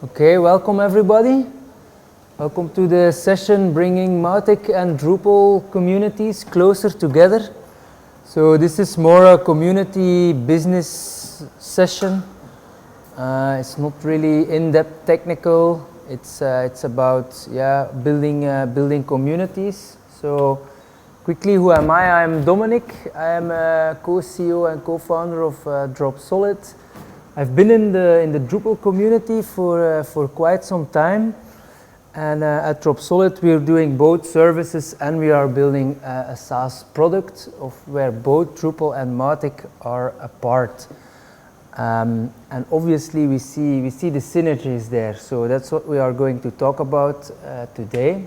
Okay, welcome everybody. Welcome to the session bringing Mautic and Drupal communities closer together. So this is more a community business session. It's not really in-depth technical. It's about building communities. So quickly, who am I? I'm Dominique. I am a co-CEO and co-founder of DROPSOLID. I've been in the Drupal community for quite some time, and at DROPSOLID we are doing both services and we are building a SaaS product of where both Drupal and Mautic are a part. And obviously we see the synergies there, so that's what we are going to talk about today.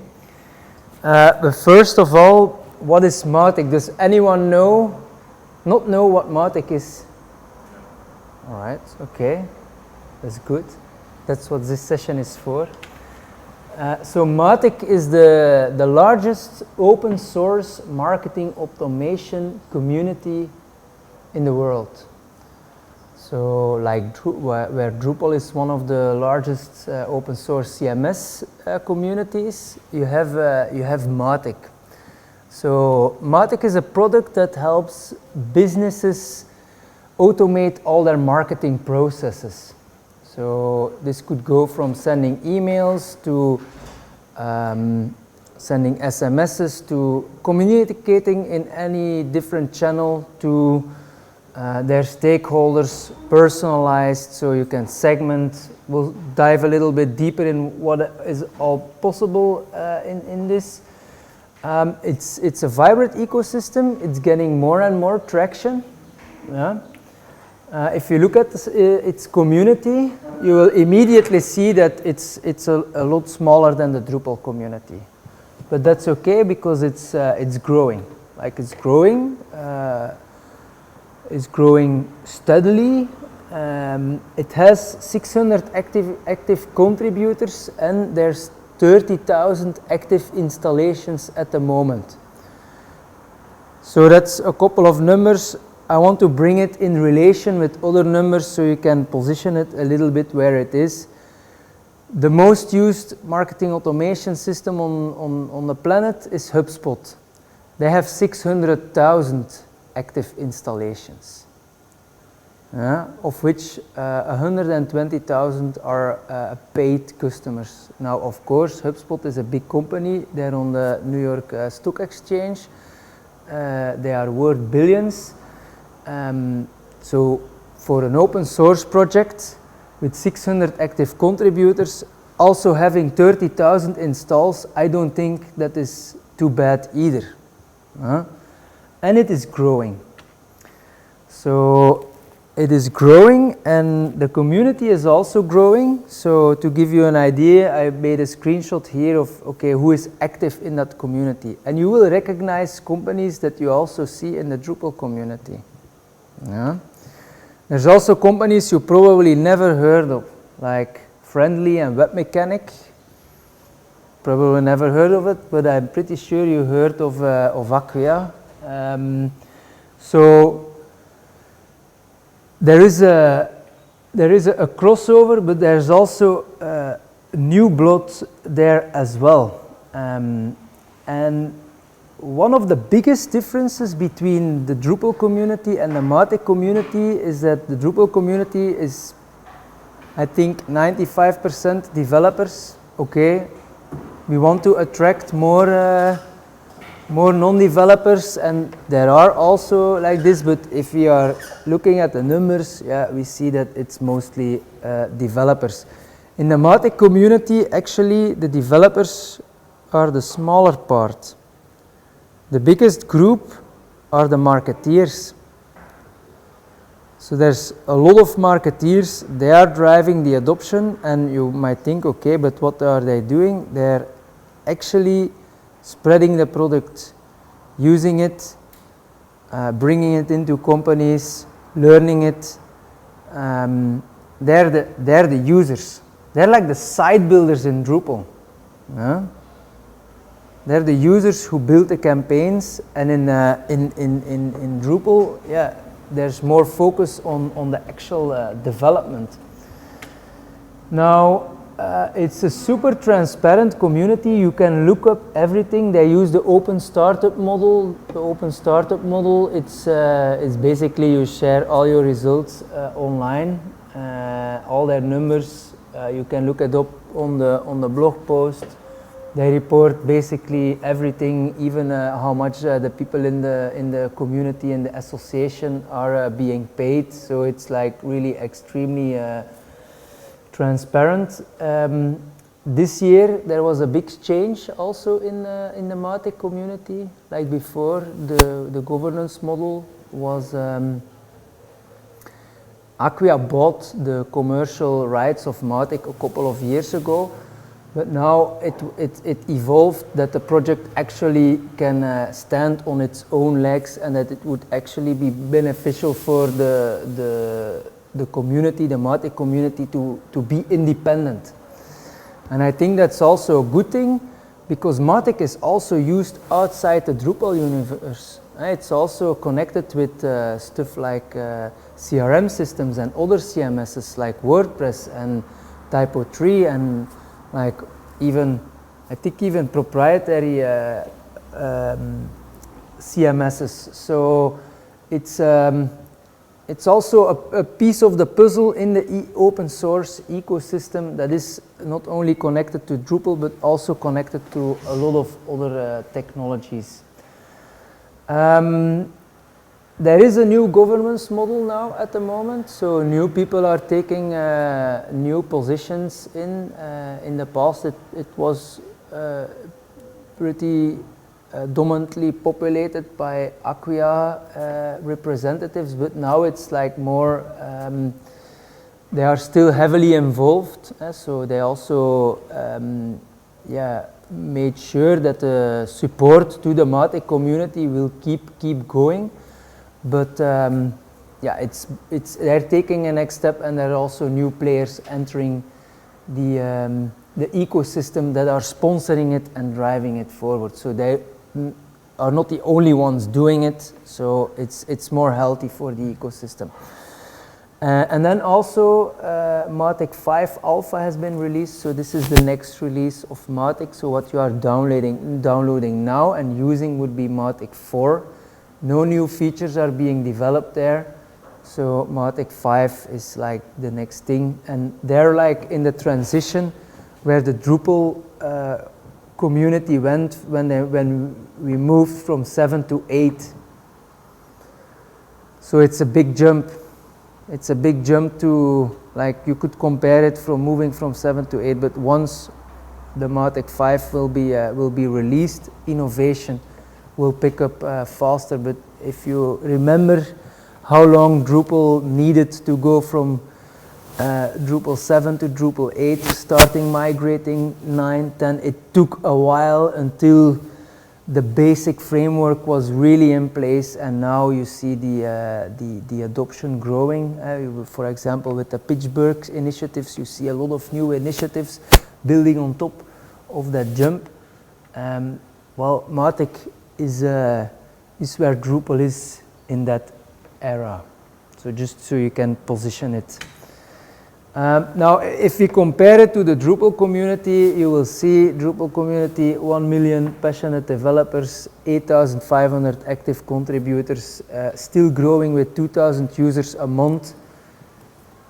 But first of all, what is Mautic? Does anyone not know what Mautic is? All right, okay, that's good. That's what this session is for. So Mautic is the largest open source marketing automation community in the world. So like where Drupal is one of the largest open source CMS communities, you have Mautic. So Mautic is a product that helps businesses automate all their marketing processes. So this could go from sending emails to sending SMSs to communicating in any different channel to their stakeholders, personalized, so you can segment. We'll dive a little bit deeper in what is all possible in this. It's a vibrant ecosystem. It's getting more and more traction. Yeah. If you look at its community, you will immediately see that it's a lot smaller than the Drupal community, but that's okay because it's growing. Like it's growing steadily. It has 600 active contributors and there's 30,000 active installations at the moment. So that's a couple of numbers. I want to bring it in relation with other numbers so you can position it a little bit where it is. The most used marketing automation system on the planet is HubSpot. They have 600,000 active installations, of which 120,000 are paid customers. Now, of course, HubSpot is a big company. They're on the New York Stock Exchange. They are worth billions. So for an open source project with 600 active contributors, also having 30,000 installs, I don't think that is too bad either. And it is growing. So it is growing and the community is also growing. So to give you an idea, I made a screenshot here of who is active in that community. And you will recognize companies that you also see in the Drupal community. Yeah. There's also companies you probably never heard of, like Friendly and Web Mechanic. Probably never heard of it, but I'm pretty sure you heard of Acquia. So there is a crossover, but there's also new blood there as well. And one of the biggest differences between the Drupal community and the Mautic community is that the Drupal community is, I think, 95% developers. Okay, we want to attract more non-developers, and there are also like this. But if we are looking at the numbers, we see that it's mostly developers. In the Mautic community, actually, the developers are the smaller part. The biggest group are the marketeers. So there's a lot of marketeers, they are driving the adoption, and you might think, okay, but what are they doing? They're actually spreading the product, using it, bringing it into companies, learning it. They're the users. They're like the site builders in Drupal. They're the users who build the campaigns, and in Drupal, there's more focus on the actual development. Now, It's a super transparent community. You can look up everything. They use the open startup model. The open startup model, it's basically you share all your results online, all their numbers. You can look it up on the blog post. They report basically everything, even how much the people in the community and the association are being paid. So it's like really extremely transparent. This year there was a big change also in the Mautic community. Like before, the governance model was Acquia bought the commercial rights of Mautic a couple of years ago, but now it evolved that the project actually can stand on its own legs, and that it would actually be beneficial for the community, the Mautic community, to be independent. And I think that's also a good thing, because Mautic is also used outside the Drupal universe. It's also connected with stuff like CRM systems and other CMSs like WordPress and Typo3 and like even, I think even proprietary CMSs. So it's also a piece of the puzzle in the open source ecosystem that is not only connected to Drupal but also connected to a lot of other technologies. There is a new governance model now at the moment, so new people are taking new positions in. In the past it was pretty dominantly populated by Acquia representatives, but now it's like more, they are still heavily involved, so they also made sure that the support to the Mautic community will keep going. But they're taking a next step, and there are also new players entering the ecosystem that are sponsoring it and driving it forward. So they are not the only ones doing it, so it's more healthy for the ecosystem. And then also Mautic 5 Alpha has been released, so this is the next release of Mautic. So what you are downloading now and using would be Mautic 4. No new features are being developed there, so Mautic 5 is like the next thing, and they're like in the transition where the Drupal community went when we moved from 7 to 8. So it's a big jump. It's a big jump to, like, you could compare it from moving from 7 to 8, but once the Mautic 5 will be released, innovation will pick up faster. But if you remember how long Drupal needed to go from Drupal 7 to Drupal 8, starting migrating 9, 10, it took a while until the basic framework was really in place, and now you see the adoption growing. For example, with the Pittsburgh initiatives, you see a lot of new initiatives building on top of that jump. Well, Mautic is where Drupal is in that era. So just so you can position it. Now, if we compare it to the Drupal community, you will see Drupal community, 1 million passionate developers, 8,500 active contributors, still growing with 2,000 users a month.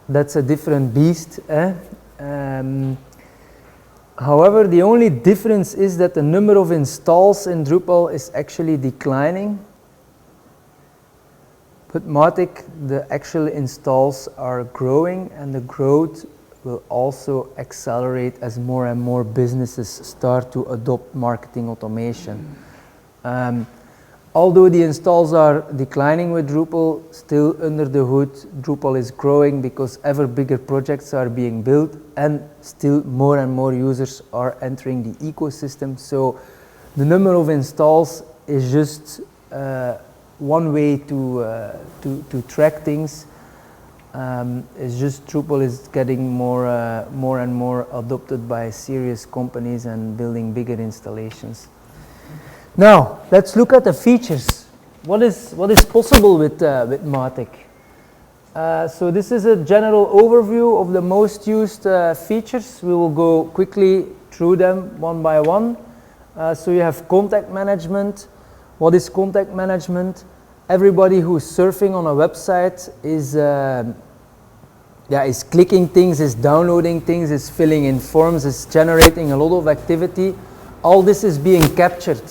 That's a different beast. However, the only difference is that the number of installs in Drupal is actually declining. But Mautic, the actual installs are growing, and the growth will also accelerate as more and more businesses start to adopt marketing automation. Although the installs are declining with Drupal, still under the hood, Drupal is growing because ever bigger projects are being built, and still more and more users are entering the ecosystem. So the number of installs is just one way to track things. It's just Drupal is getting more and more adopted by serious companies and building bigger installations. Now let's look at the features. What is possible with Mautic? So this is a general overview of the most used features. We will go quickly through them one by one. So you have contact management. What is contact management? Everybody who's surfing on a website is clicking things, is downloading things, is filling in forms, is generating a lot of activity. All this is being captured.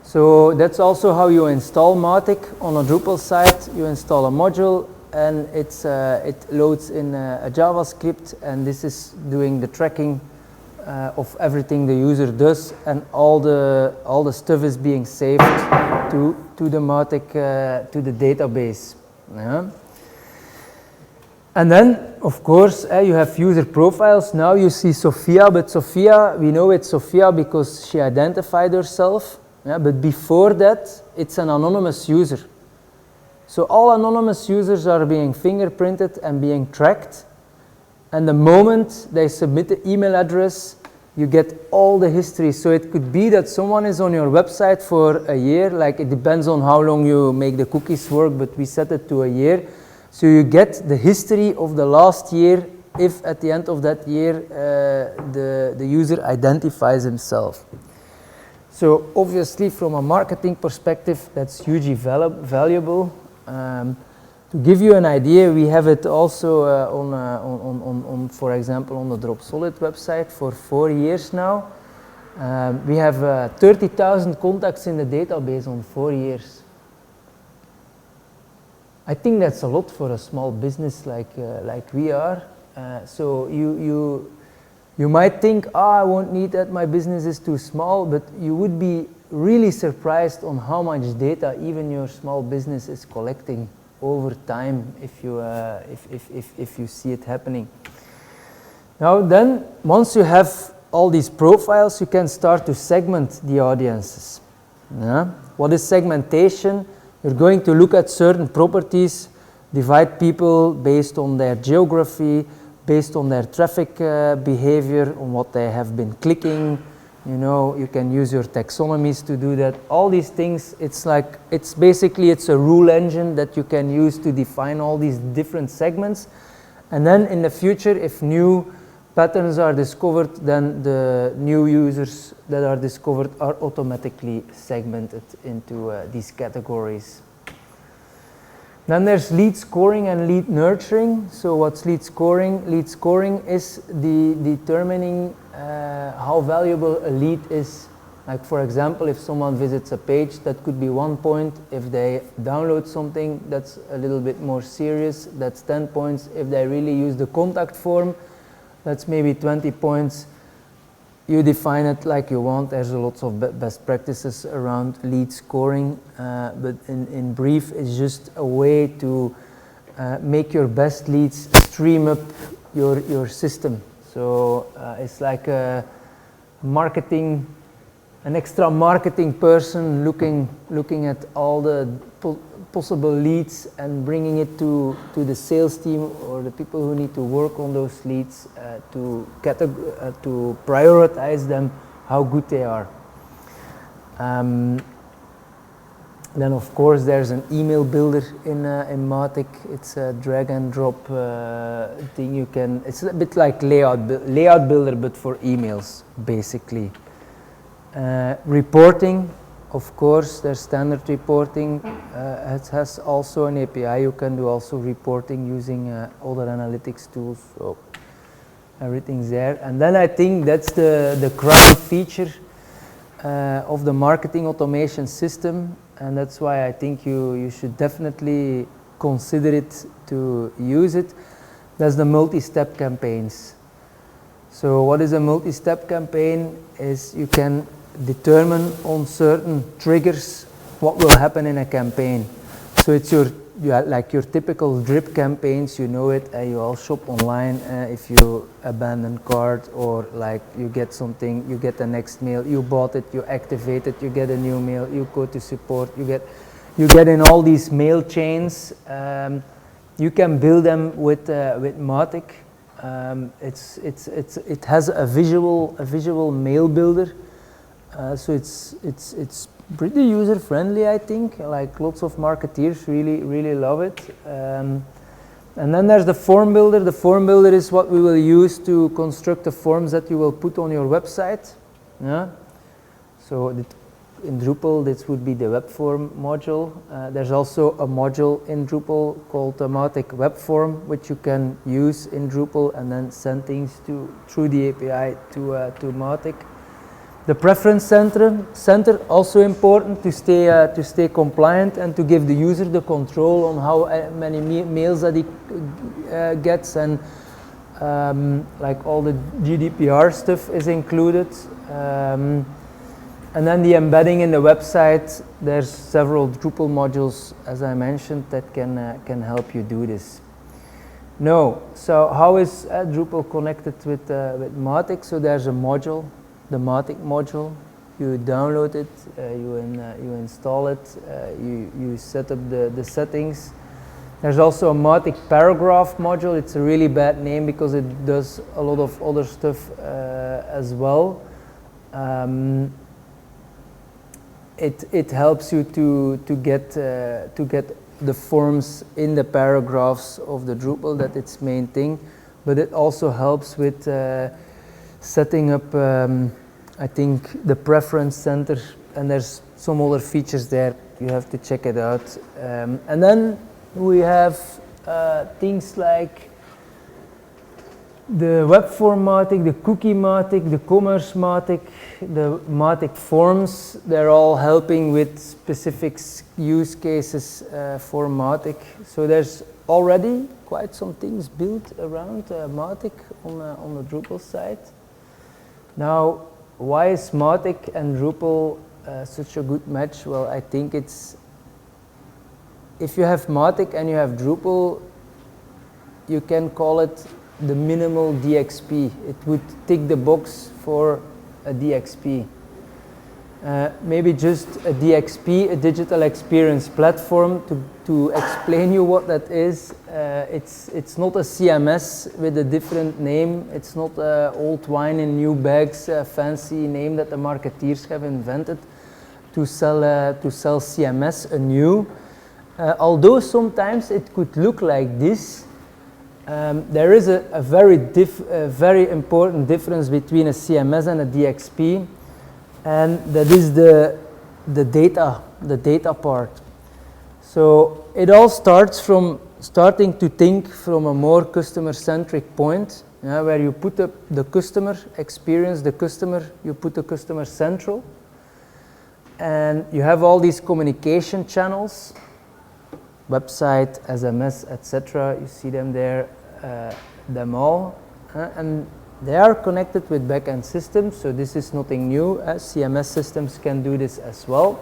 So that's also how you install Mautic on a Drupal site. You install a module and it loads in a JavaScript, and this is doing the tracking of everything the user does, and all the stuff is being saved to the Mautic, to the database. Yeah. And then, of course, you have user profiles. Now you see Sophia, but Sophia, we know it's Sophia because she identified herself. Yeah, but before that, it's an anonymous user. So all anonymous users are being fingerprinted and being tracked. And the moment they submit the email address, you get all the history. So it could be that someone is on your website for a year, like it depends on how long you make the cookies work, but we set it to a year. So you get the history of the last year if at the end of that year the user identifies himself. So obviously from a marketing perspective, that's hugely valuable. To give you an idea, we have it also on, for example, on the DrupSolid website for 4 years now. We have 30,000 contacts in the database on 4 years. I think that's a lot for a small business like we are. So you might think, I won't need that, my business is too small, but you would be really surprised on how much data even your small business is collecting over time if you see it happening. Now then, once you have all these profiles, you can start to segment the audiences. Yeah? What is segmentation? You're going to look at certain properties, divide people based on their geography, based on their traffic behavior, on what they have been clicking. You know, you can use your taxonomies to do that. All these things, it's a rule engine that you can use to define all these different segments. And then in the future, if new patterns are discovered, then the new users that are discovered are automatically segmented into these categories. Then there's lead scoring and lead nurturing. So what's lead scoring? Lead scoring is determining how valuable a lead is. Like for example, if someone visits a page, that could be 1 point. If they download something, that's a little bit more serious. That's 10 points. If they really use the contact form, that's maybe 20 points. You define it like you want. There's lots of best practices around lead scoring, but in brief, it's just a way to make your best leads stream up your system. So it's like an extra marketing person looking at all the possible leads and bringing it to the sales team or the people who need to work on those leads to prioritize them, how good they are. Then of course there's an email builder in Mautic. It's a drag and drop thing. It's a bit like layout builder but for emails basically. Reporting. Of course, there's standard reporting. It has also an API. You can do also reporting using other analytics tools. So everything's there. And then I think that's the crown feature of the marketing automation system. And that's why I think you should definitely consider it to use it. That's the multi-step campaigns. So what is a multi-step campaign is you can determine on certain triggers what will happen in a campaign. So it's like your typical drip campaigns, you know it, you all shop online if you abandon cart or like you get something, you get the next mail, you bought it, you activate it, you get a new mail, you go to support, you get in all these mail chains. You can build them with Mautic. It has a visual mail builder. So it's pretty user friendly, I think. Like lots of marketeers really love it. And then there's the form builder. The form builder is what we will use to construct the forms that you will put on your website. Yeah. So in Drupal, this would be the web form module. There's also a module in Drupal called the Mautic web form, which you can use in Drupal and then send things through the API to Mautic. The preference center also important to stay compliant and to give the user the control on how many mails that he gets, and like all the GDPR stuff is included. And then the embedding in the website, there's several Drupal modules, as I mentioned, that can help you do this. No, so how is Drupal connected with Mautic? So there's a module, the Mautic module. You download it, you install it, you set up the settings. There's also a Mautic paragraph module. It's a really bad name because it does a lot of other stuff as well. It helps you to get the forms in the paragraphs of the Drupal, that its main thing, but it also helps with setting up, I think, the preference center, and there's some other features there. You have to check it out. And then we have things like the web form Mautic, the cookie Mautic, the commerce Mautic, the Mautic forms. They're all helping with specific use cases for Mautic. So there's already quite some things built around Mautic on the Drupal side. Now, why is Mautic and Drupal such a good match? Well, I think it's, if you have Mautic and you have Drupal, you can call it the minimal DXP. It would tick the box for a DXP. Maybe just a DXP, a digital experience platform. To explain you what that is, it's not a CMS with a different name. It's not old wine in new bags, a fancy name that the marketeers have invented to sell CMS anew. Although sometimes it could look like this, there is a very important difference between a CMS and a DXP, and that is the data part. So it all starts from starting to think from a more customer-centric point, where you put up the customer experience, you put the customer central, and you have all these communication channels. Website, SMS, etc. You see them there, them all, and they are connected with backend systems. So this is nothing new. CMS systems can do this as well.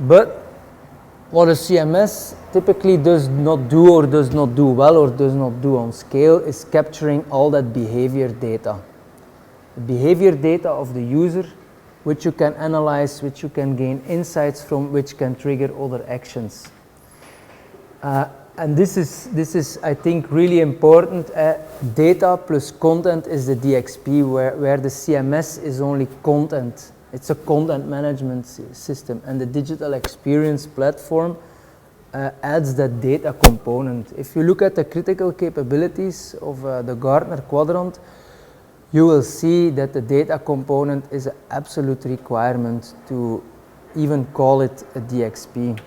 But what a CMS typically does not do, or does not do well, or does not do on scale, is capturing all that behavior data. The behavior data of the user, which you can analyze, which you can gain insights from, which can trigger other actions. And this is, I think, really important. Data plus content is the DXP, where the CMS is only content. It's a content management system, and the digital experience platform adds that data component. If you look at the critical capabilities of the Gartner quadrant, you will see that the data component is an absolute requirement to even call it a DXP.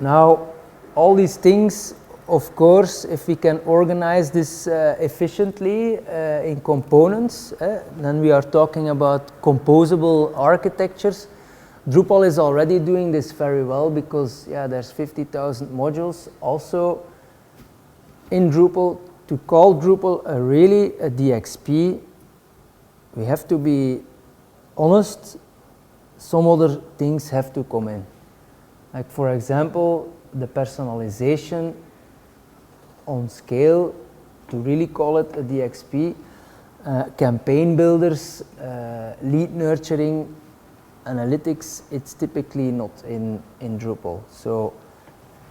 Now, all these things, of course, if we can organize this efficiently in components, then we are talking about composable architectures. Drupal is already doing this very well because, there's 50,000 modules. Also, in Drupal, to call Drupal really a DXP, we have to be honest, some other things have to come in. Like, for example, the personalization on scale, to really call it a DXP, campaign builders, lead nurturing, analytics, it's typically not in Drupal. So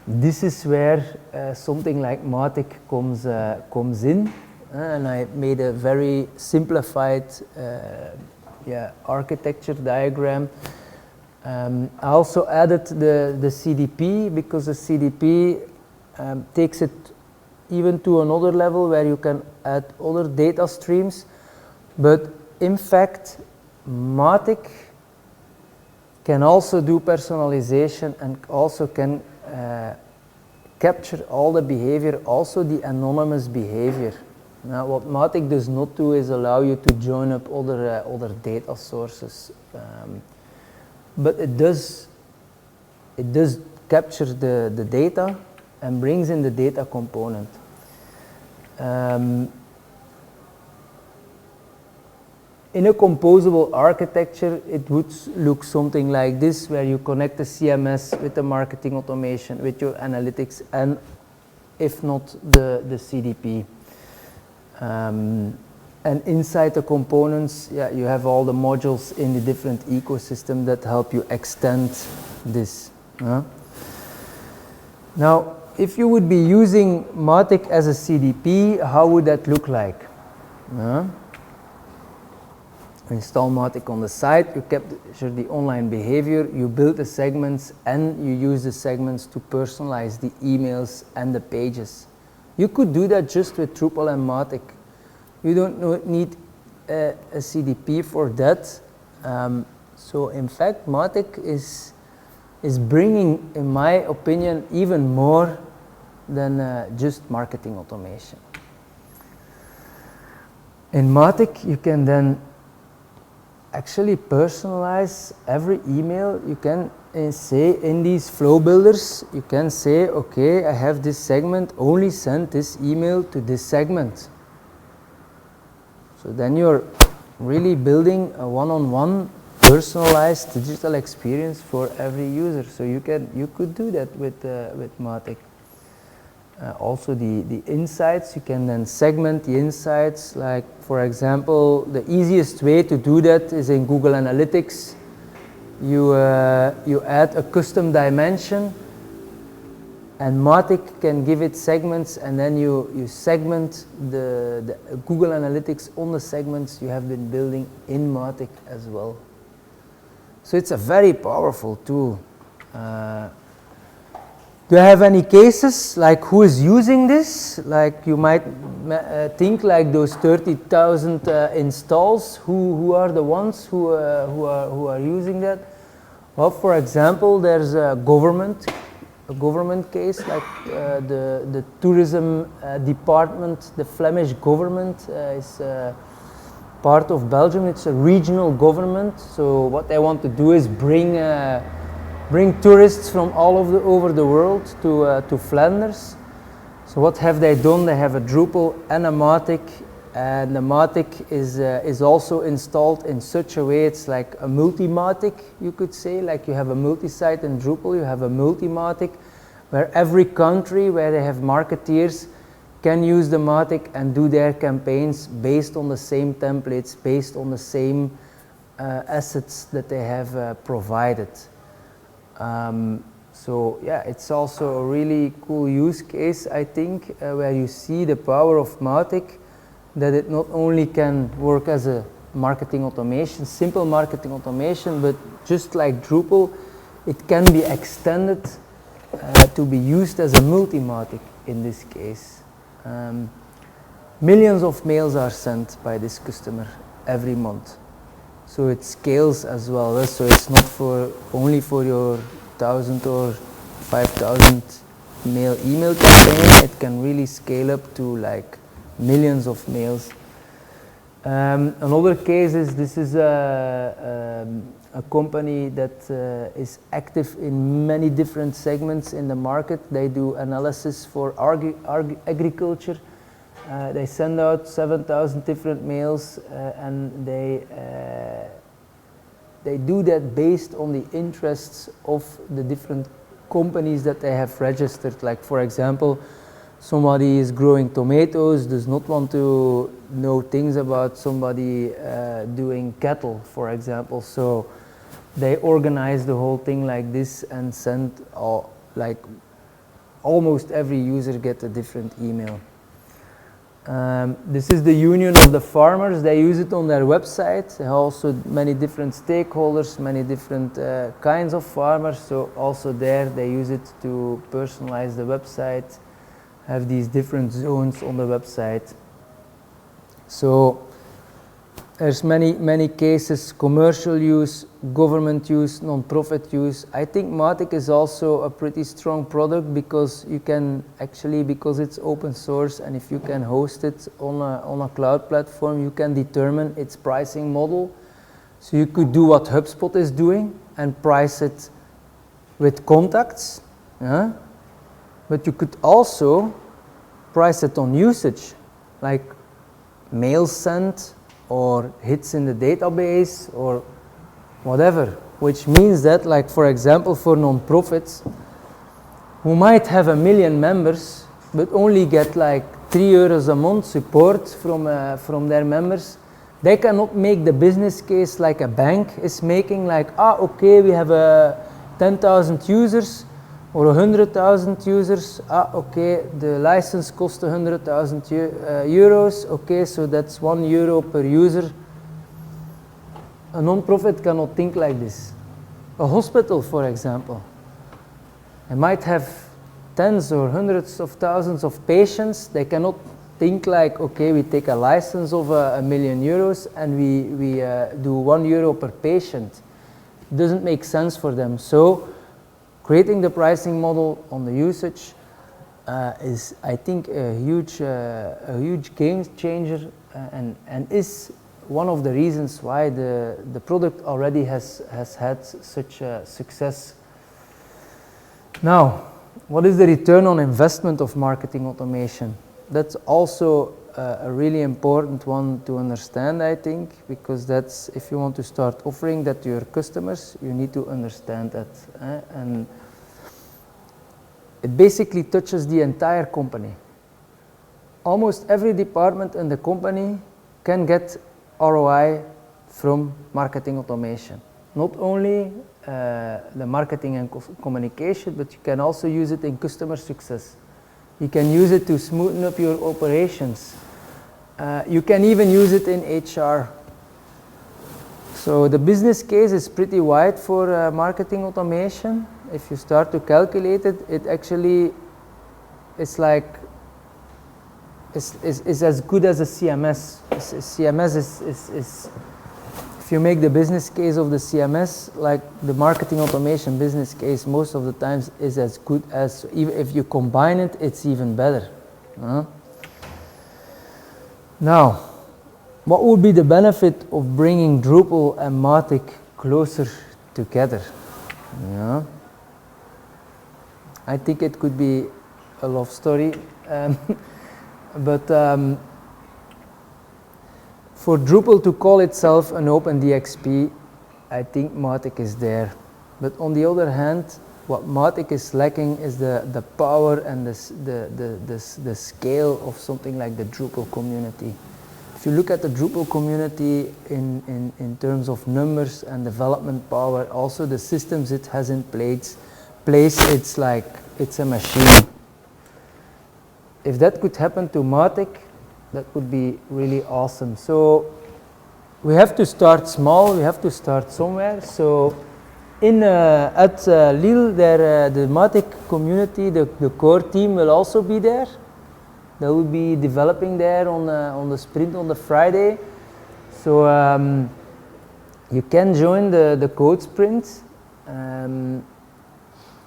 this is where something like Mautic comes in, and I made a very simplified architecture diagram I also added the CDP because the CDP takes it even to another level where you can add other data streams. But in fact, Mautic can also do personalization and also can capture all the behavior, also the anonymous behavior. Now, what Mautic does not do is allow you to join up other data sources, but it does capture the data and brings in the data component. In a composable architecture, it would look something like this, where you connect the CMS with the marketing automation, with your analytics, and if not, the CDP. And inside the components, yeah, you have all the modules in the different ecosystem that help you extend this. Now, if you would be using Mautic as a CDP, how would that look like? Install Mautic on the site, you capture the online behavior, you build the segments, and you use the segments to personalize the emails and the pages. You could do that just with Drupal and Mautic. You don't need a CDP for that. So in fact, Mautic is bringing, in my opinion, even more than just marketing automation. In Mautic, you can then actually personalize every email. You can say in these flow builders, you can say, okay, I have this segment, only send this email to this segment. So then you're really building a one-on-one personalized digital experience for every user. So you could do that with Mautic. Also the insights, you can then segment the insights. Like, for example, the easiest way to do that is in Google Analytics. You add a custom dimension, and Mautic can give it segments, and then you segment the Google Analytics on the segments you have been building in Mautic as well. So it's a very powerful tool. Do you have any cases, like who is using this? Like you might think like those 30,000 installs, who are the ones who are using that? Well, for example, there's a government case, like the tourism department, the Flemish government is part of Belgium. It's a regional government, so what they want to do is bring tourists from all over the world to Flanders. So what have they done? They have a Drupal and a Mautic, and the Mautic is also installed in such a way, it's like a multi-Mautic, you could say. Like you have a multi-site in Drupal, you have a multi-Mautic, where every country where they have marketeers can use the Mautic and do their campaigns based on the same templates, based on the same assets that they have provided. So yeah, it's also a really cool use case, I think, where you see the power of Mautic, that it not only can work as a marketing automation, simple marketing automation, but just like Drupal, it can be extended to be used as a multi-Mautic in this case. Millions of mails are sent by this customer every month. So it scales as well, so it's not only for your 1,000 or 5,000 email campaign. It can really scale up to like millions of mails. Another case is this is a company that is active in many different segments in the market. They do analysis for agriculture. They send out 7,000 different mails, and they do that based on the interests of the different companies that they have registered. Like, for example, somebody is growing tomatoes, does not want to know things about somebody doing cattle, for example. So they organize the whole thing like this and send almost every user get a different email. This is the union of the farmers. They use it on their website. They have also many different stakeholders, many different kinds of farmers. So also there they use it to personalize the website, have these different zones on the website. So there's many cases, commercial use, government use, non-profit use. I think Mautic is also a pretty strong product because you can actually, because it's open source, and if you can host it on a cloud platform, you can determine its pricing model. So you could do what HubSpot is doing and price it with contacts, yeah? But you could also price it on usage, like mail sent, or hits in the database, or whatever, which means that, like for example, for non-profits who might have 1 million members but only get like €3 a month support from their members, they cannot make the business case like a bank is making, like, okay, we have 10,000 users or 100,000 users, okay, the license costs 100,000 euros, okay, so that's €1 per user. A non-profit cannot think like this. A hospital, for example, they might have tens or hundreds of thousands of patients. They cannot think like, okay, we take a license of €1 million and we do €1 per patient. It doesn't make sense for them. So creating the pricing model on the usage is, I think, a huge game changer, and is one of the reasons why the product already has had such a success. Now, what is the return on investment of marketing automation? That's also a really important one to understand, I think, because that's, if you want to start offering that to your customers, you need to understand that. And it basically touches the entire company. Almost every department in the company can get ROI from marketing automation. Not only the marketing and communication, but you can also use it in customer success. You can use it to smoothen up your operations. You can even use it in HR. So the business case is pretty wide for marketing automation. If you start to calculate it, it actually is like, is as good as a CMS. CMS is, if you make the business case of the CMS, like the marketing automation business case, most of the times is as good as, even if you combine it, it's even better. Now, what would be the benefit of bringing Drupal and Mautic closer together? Yeah. I think it could be a love story, but for Drupal to call itself an open DXP, I think Mautic is there. But on the other hand, what Mautic is lacking is the power and the scale of something like the Drupal community. If you look at the Drupal community in terms of numbers and development power, also the systems it has in place, it's like, it's a machine. If that could happen to Mautic, that would be really awesome. So we have to start small, we have to start somewhere. So at Lille, the Mautic community, the core team will also be there. They will be developing there on the sprint on the Friday. So you can join the code sprint.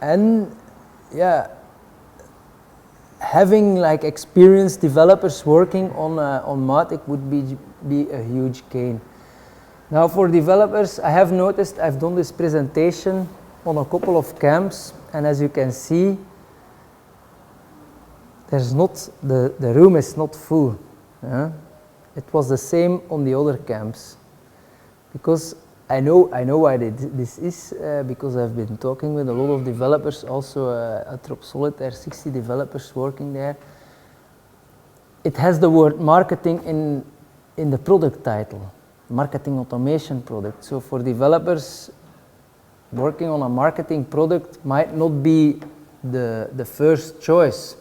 And yeah, having like experienced developers working on Mautic would be a huge gain. Now for developers, I have noticed I've done this presentation on a couple of camps, and as you can see, there's not, the room is not full. Yeah? It was the same on the other camps, because I know why this is, because I've been talking with a lot of developers also at DrupSolid. There are 60 developers working there. It has the word marketing in the product title, marketing automation product. So for developers, working on a marketing product might not be the first choice.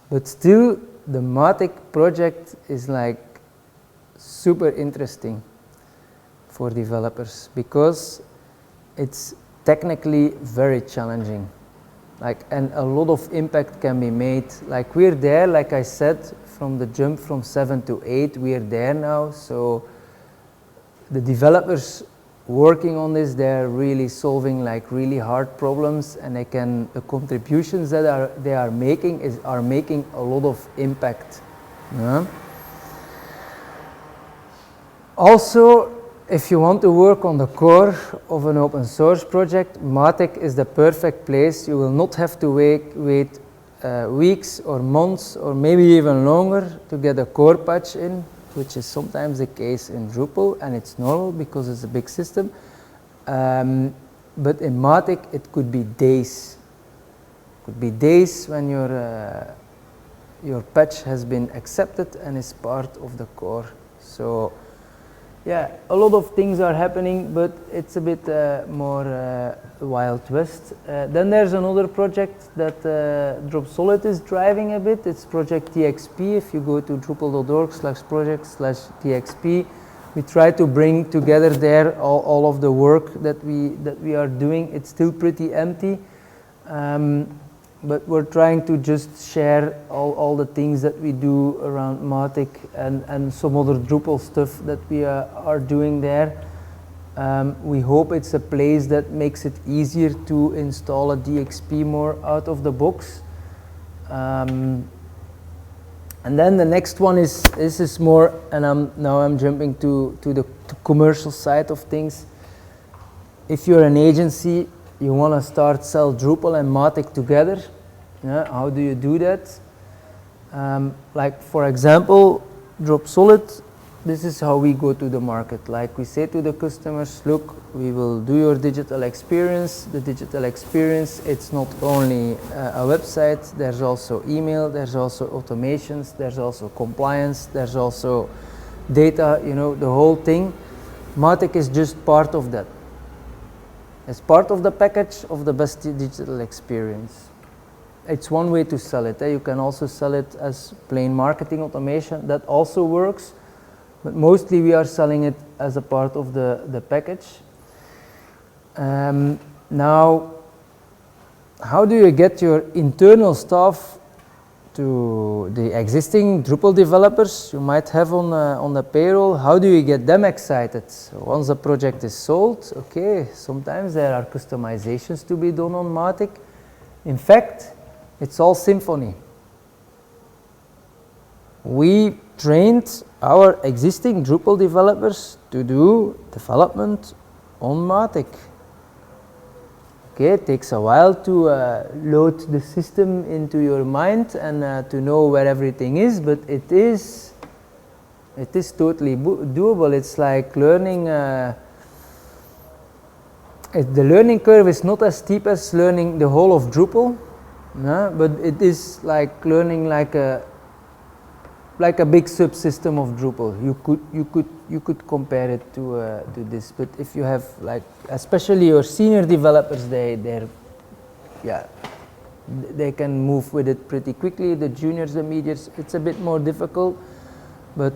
But still, the Mautic project is like super interesting for developers because it's technically very challenging. Like, and a lot of impact can be made. Like, we're there, like I said, from the jump from 7 to 8, we're there now. So the developers working on this, they're really solving like really hard problems, and they can, the contributions that they are making are making a lot of impact. Yeah. Also, if you want to work on the core of an open source project, Mautic is the perfect place. You will not have to wait weeks or months or maybe even longer to get a core patch in, which is sometimes the case in Drupal, and it's normal because it's a big system. But in Mautic, it could be days. It could be days when your patch has been accepted and is part of the core. So yeah, a lot of things are happening, but it's a bit more Wild West. Then there's another project that DrupSolid is driving a bit. It's project DXP. If you go to drupal.org/project/DXP, we try to bring together there all of the work that we are doing. It's still pretty empty. But we're trying to just share all the things that we do around Mautic and some other Drupal stuff that we are doing there. We hope it's a place that makes it easier to install a DXP more out of the box. And then the next one is, this is more, and now I'm jumping to the commercial side of things. If you're an agency, you want to sell Drupal and Mautic together. Yeah, how do you do that? Like, for example, DrupSolid, this is how we go to the market. Like, we say to the customers, look, we will do your digital experience. The digital experience, it's not only a website, there's also email, there's also automations, there's also compliance, there's also data, you know, the whole thing. Mautic is just part of that. It's part of the package of the best digital experience. It's one way to sell it. You can also sell it as plain marketing automation. That also works, but mostly we are selling it as a part of the package. Now, how do you get your internal staff to the existing Drupal developers you might have on the payroll? How do you get them excited? So once the project is sold, okay, sometimes there are customizations to be done on Mautic. In fact, it's all Symfony. We trained our existing Drupal developers to do development on Mautic. Okay, it takes a while to load the system into your mind and to know where everything is, but it is totally doable. It's like learning. The learning curve is not as steep as learning the whole of Drupal. No, but it is like learning like a big subsystem of Drupal. You could compare it to this. But if you have, like, especially your senior developers, they can move with it pretty quickly. The juniors, the mediums, it's a bit more difficult. But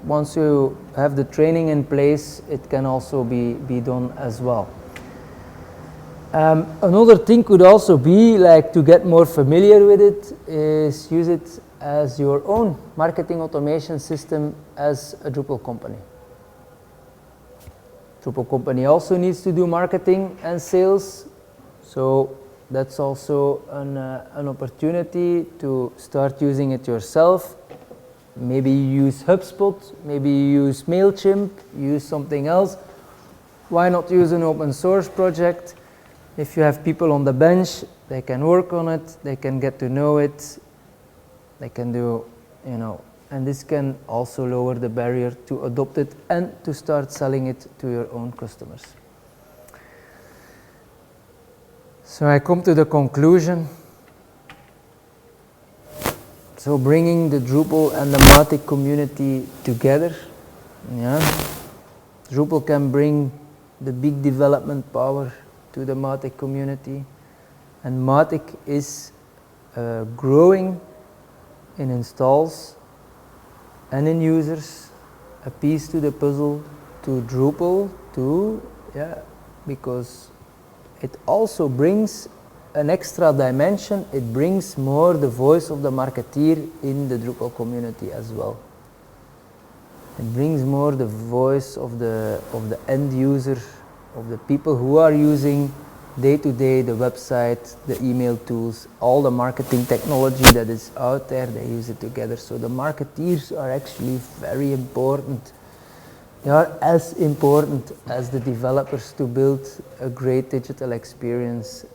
once you have the training in place, it can also be done as well. Another thing could also be, like, to get more familiar with it, is use it as your own marketing automation system as a Drupal company. Drupal company also needs to do marketing and sales, so that's also an opportunity to start using it yourself. Maybe you use HubSpot, maybe you use MailChimp, use something else. Why not use an open source project? If you have people on the bench, they can work on it, they can get to know it, they can do, you know, and this can also lower the barrier to adopt it and to start selling it to your own customers. So I come to the conclusion. So bringing the Drupal and the Mautic community together, yeah. Drupal can bring the big development power to the Mautic community, and Mautic is growing in installs and in users, a piece to the puzzle to Drupal too, because it also brings an extra dimension. It brings more the voice of the marketeer in the Drupal community as well. It brings more the voice of the end user, of the people who are using day to day the website, the email tools, all the marketing technology that is out there. They use it together. So the marketeers are actually very important. They are as important as the developers to build a great digital experience.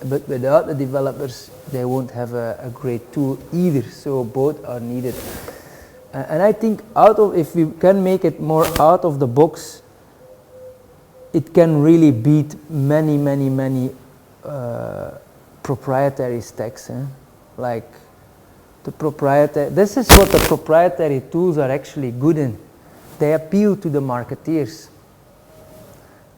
But without the developers, they won't have a great tool either. So both are needed. And I think if we can make it more out of the box, it can really beat many proprietary stacks. Like the proprietary. This is what the proprietary tools are actually good in. They appeal to the marketeers.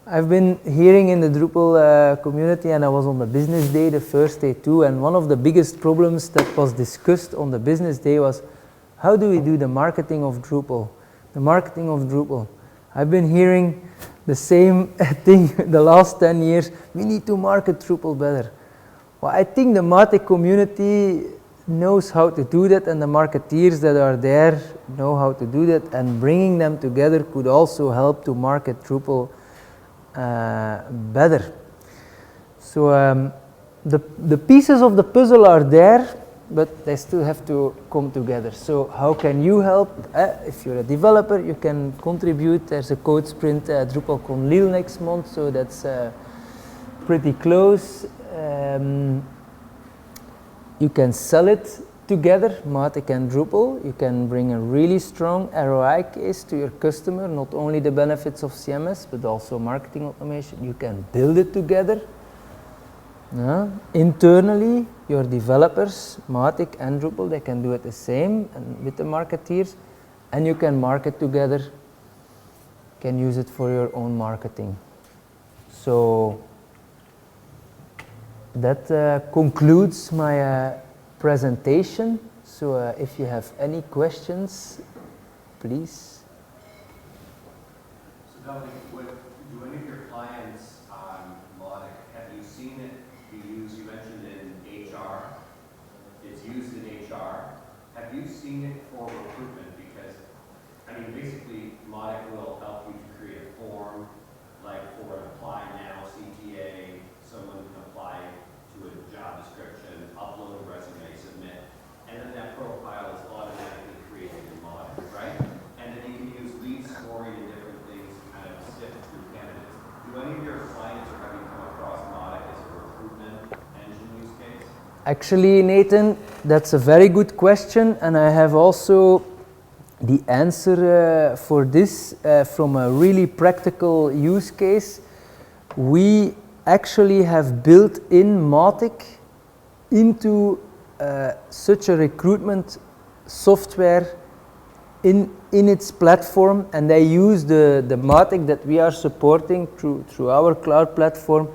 I've been hearing in the Drupal community, and I was on the business day, the first day too, and one of the biggest problems that was discussed on the business day was, how do we do the marketing of Drupal? The marketing of Drupal. I've been hearing the same thing the last 10 years. We need to market Drupal better. Well, I think the Mautic community knows how to do that, and the marketeers that are there know how to do that, and bringing them together could also help to market Drupal better. So the pieces of the puzzle are there, but they still have to come together. So how can you help? If you're a developer, you can contribute. There's a code sprint DrupalCon Lille next month, so that's pretty close. You can sell it together, Mautic and Drupal. You can bring a really strong ROI case to your customer, not only the benefits of CMS, but also marketing automation. You can build it together. Internally, your developers, Mautic and Drupal, they can do it the same and with the marketeers, and you can market together, can use it for your own marketing. So that concludes my presentation. So if you have any questions, please. So Dominique, do any of your clients on Mautic, have you seen it be used? You mentioned in HR. It's used in HR. Have you seen it for recruitment? Because, I mean, basically, Mautic will help you to create a form, like for an apply now CTA. Someone can apply to a job description, upload a resume, submit, and then that profile is automatically created in Mautic, right? And then you can use lead scoring and different things to kind of sift through candidates. Do any of your clients, or have you come across Mautic as a recruitment engine use case? Actually, Nathan, that's a very good question, and I have also the answer for this from a really practical use case. We actually have built in Mautic into such a recruitment software in its platform, and they use the Mautic that we are supporting through our cloud platform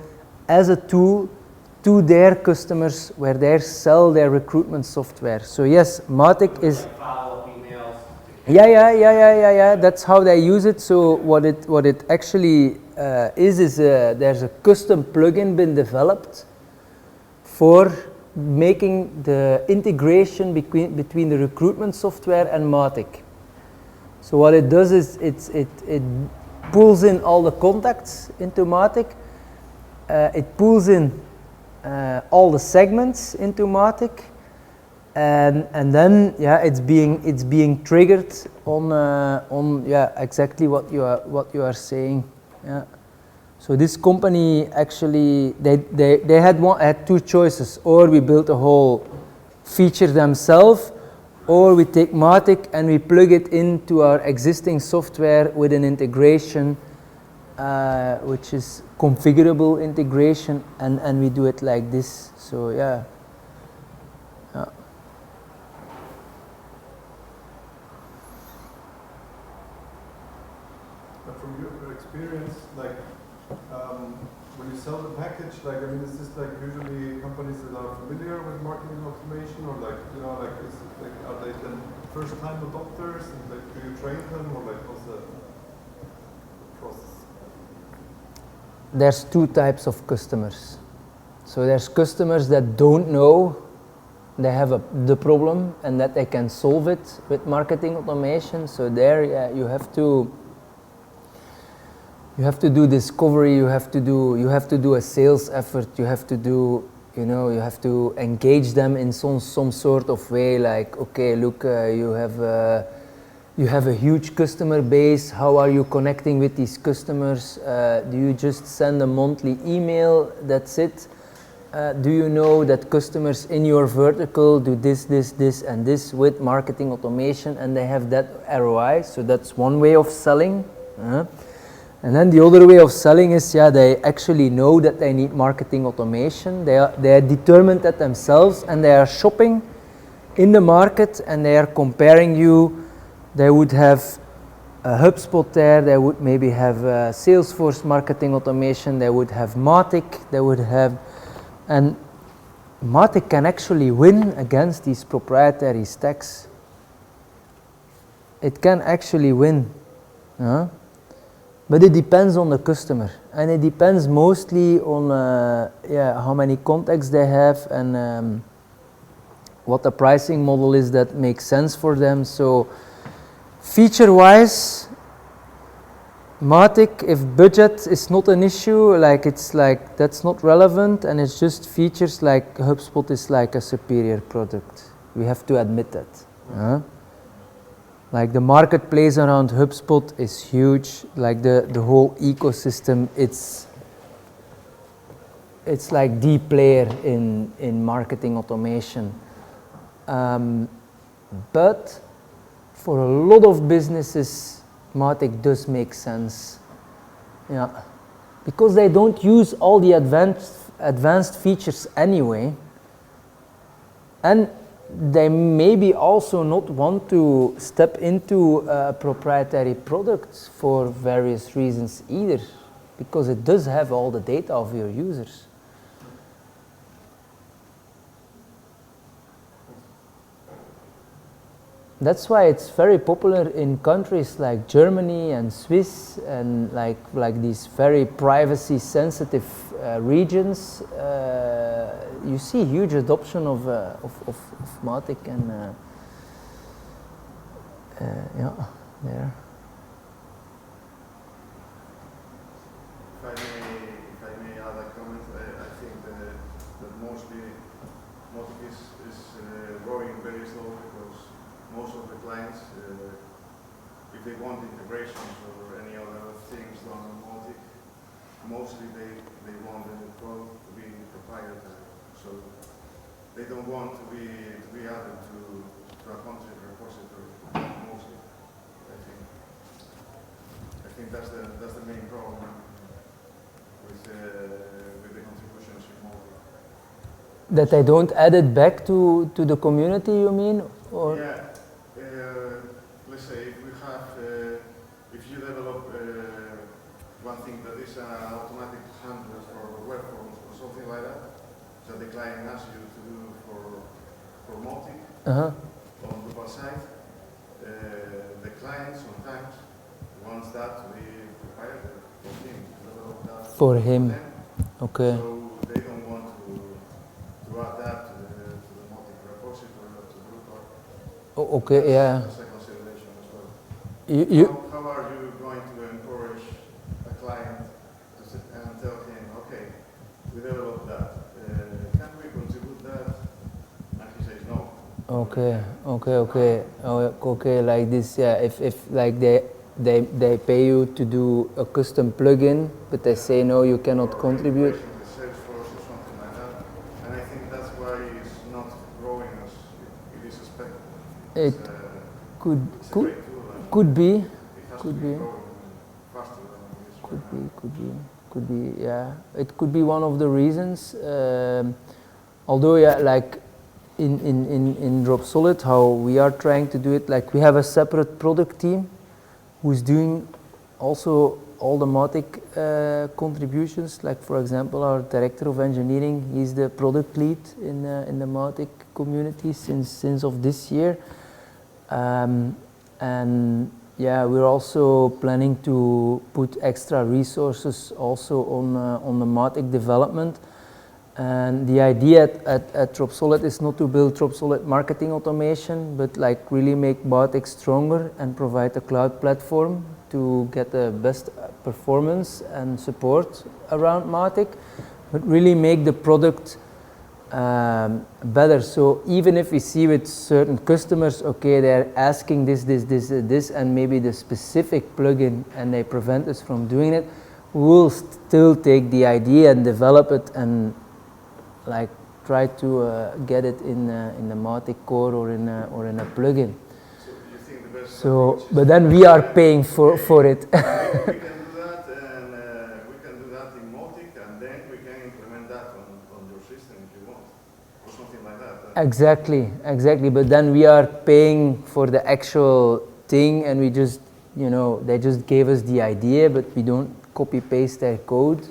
as a tool to their customers where they sell their recruitment software. So yes, Mautic is follow-up emails. yeah. That's how they use it. So what it actually is there's a custom plugin been developed for making the integration between the recruitment software and Mautic. So what it does is it pulls in all the contacts into Mautic. It pulls in all the segments into Mautic, and then it's being triggered on exactly what you are saying. Yeah. So this company actually they had two choices: or we built a whole feature themselves, or we take Mautic and we plug it into our existing software with an integration, which is configurable integration, and we do it like this. So yeah. But from your experience, like when you sell the package, like, I mean, is this like usually companies that are familiar with marketing automation, or like, you know, like, is it like, are they then first-time adopters, and like, do you train them, or like, what's the process? There's two types of customers. So there's customers that don't know they have the problem and that they can solve it with marketing automation. So there, yeah, you have to do discovery. You have to do a sales effort. You have to do, you know, you have to engage them in some sort of way. Like, okay, look, you have a huge customer base. How are you connecting with these customers? Do you just send a monthly email? That's it. Do you know that customers in your vertical do this, and this with marketing automation, and they have that ROI? So that's one way of selling. And then the other way of selling is, yeah, they actually know that they need marketing automation. They are determined that themselves, and they are shopping in the market, and they are comparing you. They would have a HubSpot there. They would maybe have Salesforce marketing automation. They would have Mautic. They would have. And Mautic can actually win against these proprietary stacks. It can actually win. But it depends on the customer. And it depends mostly on how many contacts they have, and what the pricing model is that makes sense for them. So feature-wise, Mautic, if budget is not an issue, like it's like that's not relevant, and it's just features, like HubSpot is like a superior product. We have to admit that. Like the marketplace around HubSpot is huge. Like the whole ecosystem, it's like the player in marketing automation. But for a lot of businesses, Mautic does make sense, yeah, because they don't use all the advanced features anyway, and they maybe also not want to step into a proprietary product for various reasons either, because it does have all the data of your users. That's why it's very popular in countries like Germany and Swiss, and like these very privacy sensitive regions. You see huge adoption of Mautic, and yeah, there. If I may add a comment, I think that mostly Mautic is growing very slowly, because most of the clients, if they want integrations or any other things done on Mautic, mostly they want the code to be proprietary. So they don't want to be added to a content repository. Mostly, I think that's the main problem with the contributions in Mautic. That they don't add it back to the community, you mean? Or? Yeah. Let's say if you develop one thing that is an automatic handler for web forms or something like that the client asks you to do for Mautic on Drupal side, the client sometimes wants that to be proprietary for him, to develop that for him. Them. Okay. So they don't want to add that to the Mautic repository or to Drupal. Oh, okay, yeah. That's a consideration as well. How are you going to encourage a client to sit and tell him, okay, we developed that, can we contribute that? And he says no. Okay. Okay, like this, yeah. If like they pay you to do a custom plugin, but they say no, you cannot contribute. With Salesforce or something like that, and I think that's why it's not growing as it is expected. It could be. Could be. Could be. Yeah, it could be one of the reasons. Although, yeah, like in DrupSolid, how we are trying to do it, like we have a separate product team who's doing also all the Mautic contributions. Like for example, our director of engineering, he's the product lead in the Mautic community since of this year. And yeah, we're also planning to put extra resources also on the Mautic development. And the idea at DrupSolid is not to build DrupSolid marketing automation, but like really make Mautic stronger and provide a cloud platform to get the best performance and support around Mautic, but really make the product better. So even if we see with certain customers, okay, they're asking this, and maybe the specific plugin, and they prevent us from doing it, we'll still take the idea and develop it and like try to get it in the Mautic core or in a plugin. So you think the best So, but then we are paying for it. we can do that, and we can do that in Mautic, and then we can implement that on your system if you want, or something like that. Exactly. But then we are paying for the actual thing, and we just, you know, they just gave us the idea, but we don't copy paste their code.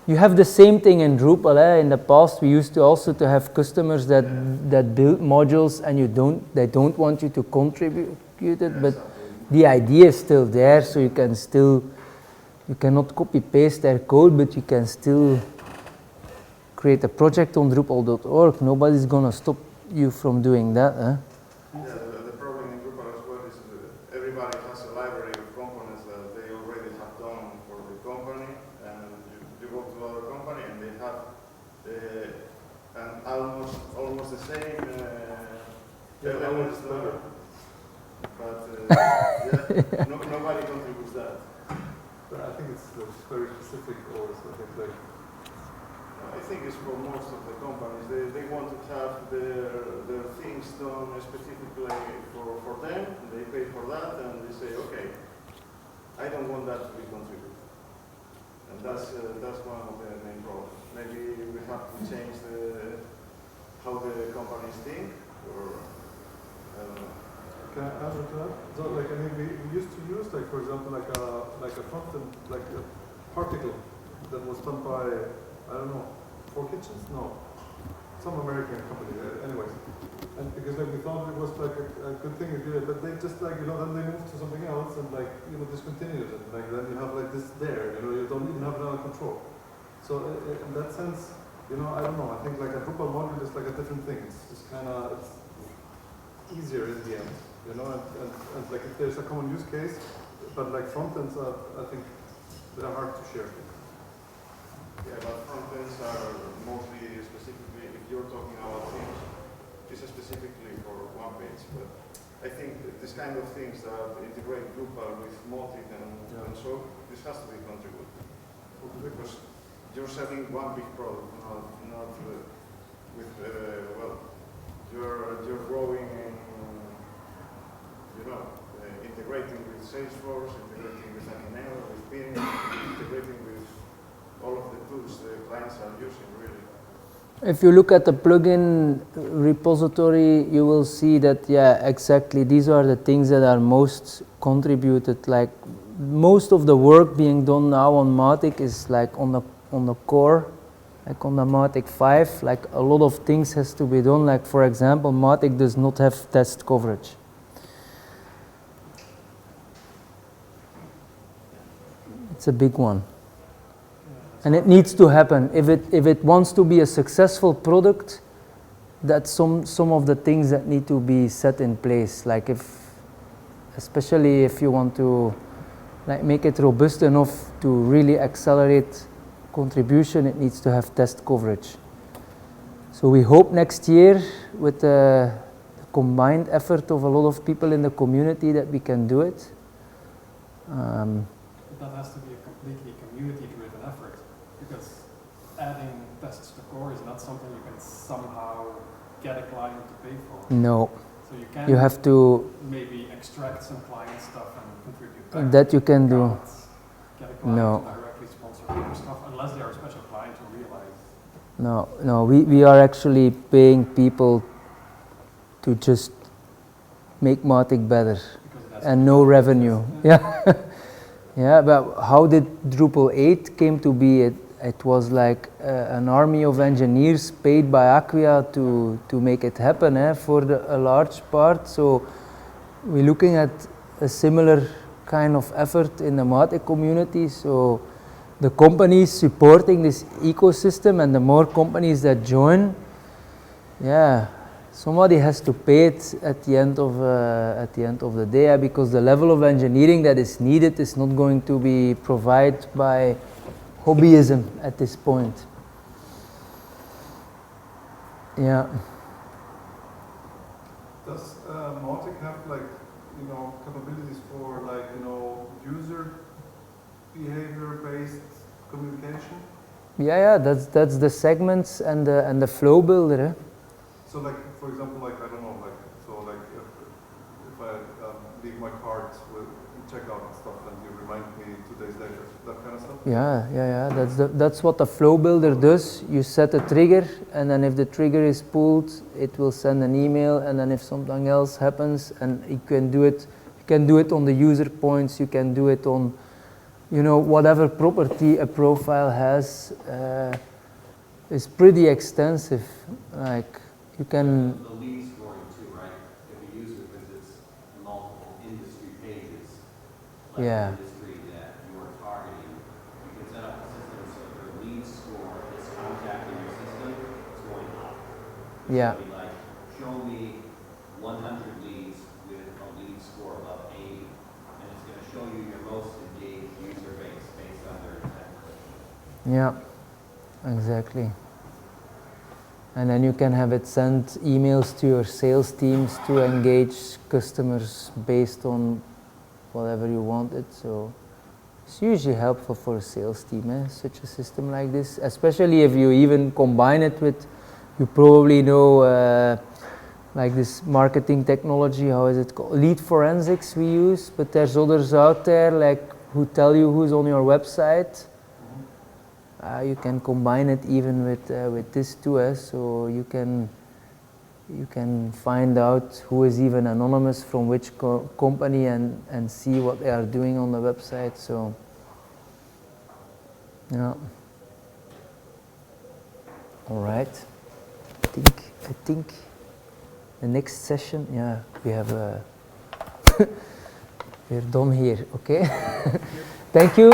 You have the same thing in Drupal. In the past, we used to also to have customers that build modules, and they don't want you to contribute it, but the idea is still there. So you cannot copy paste their code, but you can still create a project on Drupal.org. Nobody's gonna stop you from doing that. Yeah, the problem in Drupal as well is everybody has a library of components that they already have done for the company, and you go to other company and they have almost the same elements there, but nobody contributes that. But I think it's very specific also. I think it's for most of the companies. They want to have their things done specifically for them. They pay for that, and they say, okay, I don't want that to be contributed. And that's one of the main problems. Maybe we have to change how the companies think, or I don't know. Can I add to that? So, like, I mean, we used to use, like, for example, like a front-end, like a particle that was done by, I don't know, 4 Kitchens? No, some American company. Anyways, and because like we thought it was like a good thing to do it, but they just like, you know, then they moved to something else and like, you know, discontinued it. Like then you have like this there, you know, you don't even have it under control. So in that sense, you know, I don't know. I think like a Drupal module is like a different thing. It's just kind of easier in the end, you know. And like if there's a common use case, but like front ends are, I think, they're hard to share. Yeah, but front ends are mostly specifically, if you're talking about things, this is specifically for one page. But I think this kind of things that integrate Drupal with Mautic and so, this has to be contributed. Because you're selling one big product, not with, well, you're growing in, you know, integrating with Salesforce, integrating with Nivel, with Pin, integrating with all of the tools the clients are using, really. If you look at the plugin repository, you will see that, yeah, exactly, these are the things that are most contributed. Like most of the work being done now on Mautic is like on the core, like on the Mautic 5, like a lot of things has to be done. Like for example, Mautic does not have test coverage. It's a big one. And it needs to happen. If it wants to be a successful product, that's some of the things that need to be set in place. Like especially if you want to like make it robust enough to really accelerate contribution, it needs to have test coverage. So we hope next year with the combined effort of a lot of people in the community that we can do it. That has to be a completely community-driven effort, because adding tests to core is not something you can somehow get a client to pay for. No. So you can. You have to maybe extract some client stuff and contribute back. That you can do. Get a client No. to directly sponsor your stuff, unless they are a special client who realize. No. We are actually paying people to just make Mautic better, and no revenue. Yeah. Yeah, but how did Drupal 8 came to be? It was like an army of engineers paid by Acquia to make it happen for a large part. So we're looking at a similar kind of effort in the Mautic community. So the companies supporting this ecosystem and the more companies that join, yeah, somebody has to pay it at the end of the day, because the level of engineering that is needed is not going to be provided by hobbyism at this point. Yeah. Does Mautic have like, you know, capabilities for like, you know, user behavior-based communication? Yeah, that's the segments and the flow builder. So like, for example, like, I don't know, like, so like if I leave my cart with checkout and stuff and you remind me 2 days later, that kind of stuff? Yeah. That's what the flow builder does. You set a trigger, and then if the trigger is pulled, it will send an email, and then if something else happens, and you can do it on the user points, you can do it on, you know, whatever property a profile has. Is pretty extensive. Like you can. The lead scoring too, right? If a user visits multiple industry pages, like Yeah. the industry that you are targeting, you can set up a system so their lead score is contacting your system, it's going up. Yeah. It'll be like, show me 100 leads with a lead score above 80, and it's going to show you your most engaged user base based on their intent. Yeah, exactly. And then you can have it send emails to your sales teams to engage customers based on whatever you wanted. So it's usually helpful for a sales team, such a system like this, especially if you even combine it with, you probably know, like this marketing technology, how is it called? Lead forensics we use, but there's others out there like who tell you who's on your website. You can combine it even with this too, so you can find out who is even anonymous from which company and see what they are doing on the website. So yeah. All right. I think the next session, yeah, we have we're done here. Okay. Thank you.